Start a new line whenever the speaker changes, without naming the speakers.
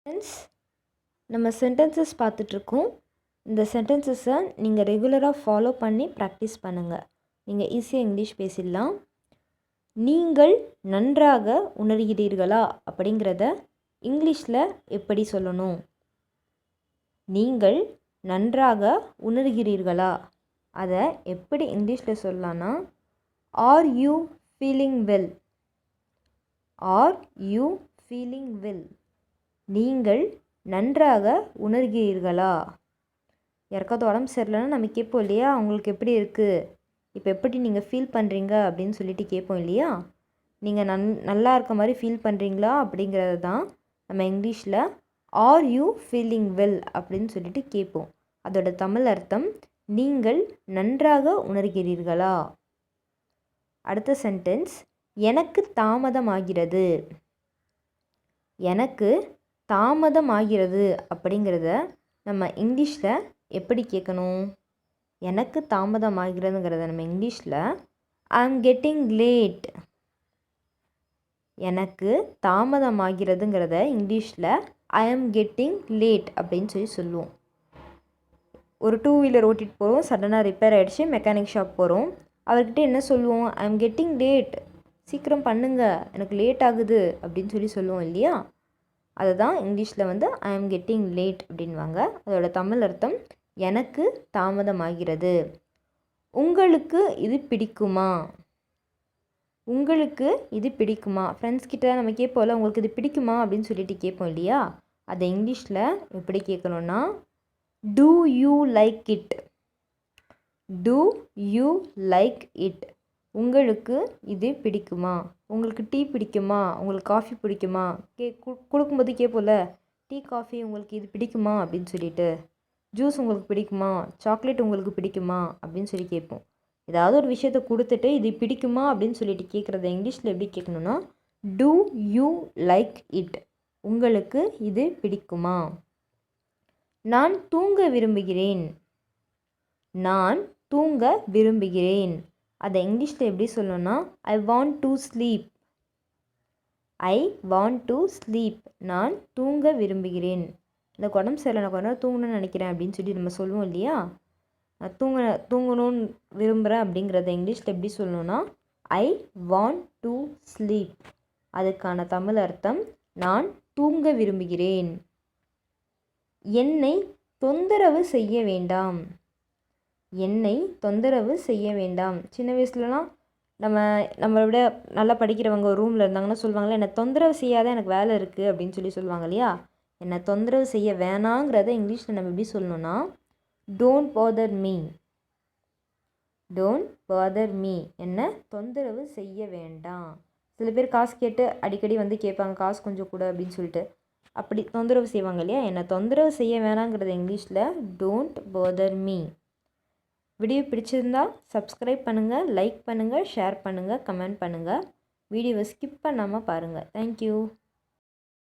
Friends, நம்ம sentences பார்த்துட்ருக்கோம். இந்த சென்டென்சஸை நீங்கள் ரெகுலராக ஃபாலோ பண்ணி ப்ராக்டிஸ் பண்ணுங்கள். நீங்கள் ஈஸியாக இங்கிலீஷ் பேசிடலாம். நீங்கள் நன்றாக உணர்கிறீர்களா அப்படிங்கிறத இங்கிலீஷில் எப்படி சொல்லணும்? நீங்கள் நன்றாக உணர்கிறீர்களா அதை எப்படி இங்கிலீஷில் சொல்லலான்னா, are you feeling well? Are you feeling well? நீங்கள் நன்றாக உணர்கிறீர்களா? யாருக்காவது உடம்பு சரியில்லைன்னா நம்ம கேட்போம் இல்லையா, அவங்களுக்கு எப்படி இருக்குது, இப்போ எப்படி நீங்கள் ஃபீல் பண்ணுறீங்க அப்படின்னு சொல்லிட்டு கேட்போம் இல்லையா. நீங்கள் நல்லா இருக்க மாதிரி ஃபீல் பண்ணுறீங்களா அப்படிங்கிறது தான் நம்ம இங்கிலீஷில் ஆர் யூ ஃபீலிங் வெல் அப்படின்னு சொல்லிட்டு கேட்போம். அதோட தமிழ் அர்த்தம் நீங்கள் நன்றாக உணர்கிறீர்களா. அடுத்த சென்டென்ஸ், எனக்கு தாமதமாகிறது. எனக்கு தாமதமாகிறது அப்படிங்கிறத நம்ம இங்கிலீஷில் எப்படி கேட்கணும்? எனக்கு தாமதமாகிறதுங்கிறத நம்ம இங்கிலீஷில் ஐ ஆம் கெட்டிங் லேட். எனக்கு தாமதமாகிறதுங்கிறத இங்கிலீஷில் ஐ ஆம் கெட்டிங் லேட் அப்படின்னு சொல்லுவோம். ஒரு 2 வீலர் ஓட்டிகிட்டு போகிறோம், சடனாக ரிப்பேர் ஆகிடுச்சு, மெக்கானிக் ஷாப் போகிறோம். அவர்கிட்ட என்ன சொல்லுவோம்? ஐ ஆம் கெட்டிங் லேட், சீக்கிரம் பண்ணுங்க, எனக்கு லேட் ஆகுது அப்படின்னு சொல்லுவோம் இல்லையா. அதுதான் இங்கிலீஷில் ஐ ஆம் கெட்டிங் லேட் அப்படின்வாங்க. அதோட தமிழ் அர்த்தம் எனக்கு தாமதமாகிறது. உங்களுக்கு இது பிடிக்குமா? உங்களுக்கு இது பிடிக்குமா? ஃப்ரெண்ட்ஸ் கிட்ட நம்ம கேட்போம்ல, உங்களுக்கு இது பிடிக்குமா அப்படின்னு சொல்லிட்டு கேட்போம் இல்லையா. அதை இங்கிலீஷில் எப்படி கேட்கணுன்னா, do you like it? Do you like it? உங்களுக்கு இது பிடிக்குமா? உங்களுக்கு டீ பிடிக்குமா? உங்களுக்கு காஃபி பிடிக்குமா? கொடுக்கும்போது கேட்போம்ல, டீ காஃபி உங்களுக்கு இது பிடிக்குமா அப்படின்னு சொல்லிட்டு. ஜூஸ் உங்களுக்கு பிடிக்குமா? சாக்லேட் உங்களுக்கு பிடிக்குமா அப்படின்னு சொல்லி கேட்போம். ஏதாவது ஒரு விஷயத்தை கொடுத்துட்டு இது பிடிக்குமா அப்படின்னு சொல்லிட்டு கேட்குறத இங்கிலீஷில் எப்படி கேட்கணுன்னா, டூ யூ லைக் இட்? உங்களுக்கு இது பிடிக்குமா? நான் தூங்க விரும்புகிறேன். நான் தூங்க விரும்புகிறேன். அதை இங்கிலீஷில் எப்படி சொல்லணும்னா, I want to sleep. I want to sleep. நான் தூங்க விரும்புகிறேன். இந்த உடம்பு சரியில்லை, நான் கொஞ்ச நேரம் தூங்கணும்னு நினைக்கிறேன் அப்படின்னு சொல்லி நம்ம சொல்லுவோம் இல்லையா. நான் தூங்கணும்னு விரும்புகிறேன் அப்படிங்கிறத இங்கிலீஷில் எப்படி சொல்லணும்னா, ஐ வாண்ட் டு ஸ்லீப். அதுக்கான தமிழ் அர்த்தம் நான் தூங்க விரும்புகிறேன். என்னை தொந்தரவு செய்ய வேண்டாம். என்னை தொந்தரவு செய்ய வேண்டாம். சின்ன வயசுலலாம் நம்மளை விட நல்லா படிக்கிறவங்க ஒரு ரூமில் இருந்தாங்கன்னா சொல்லுவாங்களே, என்னை தொந்தரவு செய்யாத, எனக்கு வேலை இருக்குது அப்படின்னு சொல்லுவாங்க இல்லையா. என்னை தொந்தரவு செய்ய வேணாங்கிறத இங்கிலீஷில் நம்ம எப்படி சொல்லணும்னா, don't bother me. Don't bother me. என்னை தொந்தரவு செய்ய வேண்டாம். சில பேர் காசு கேட்டு அடிக்கடி கேட்பாங்க, காசு கொஞ்சம் கூட அப்படின்னு சொல்லிட்டு, அப்படி தொந்தரவு செய்வாங்க இல்லையா. என்னை தொந்தரவு செய்ய வேணாங்கிறத இங்கிலீஷில் டோன்ட் பாதர் மீ. வீடியோ பிடிச்சிருந்தா சப்ஸ்கிரைப் பண்ணுங்கள், லைக் பண்ணுங்கள், ஷேர் பண்ணுங்கள், கமெண்ட் பண்ணுங்கள். வீடியோவை ஸ்கிப் பண்ணாமல் பாருங்கள். தேங்க்யூ.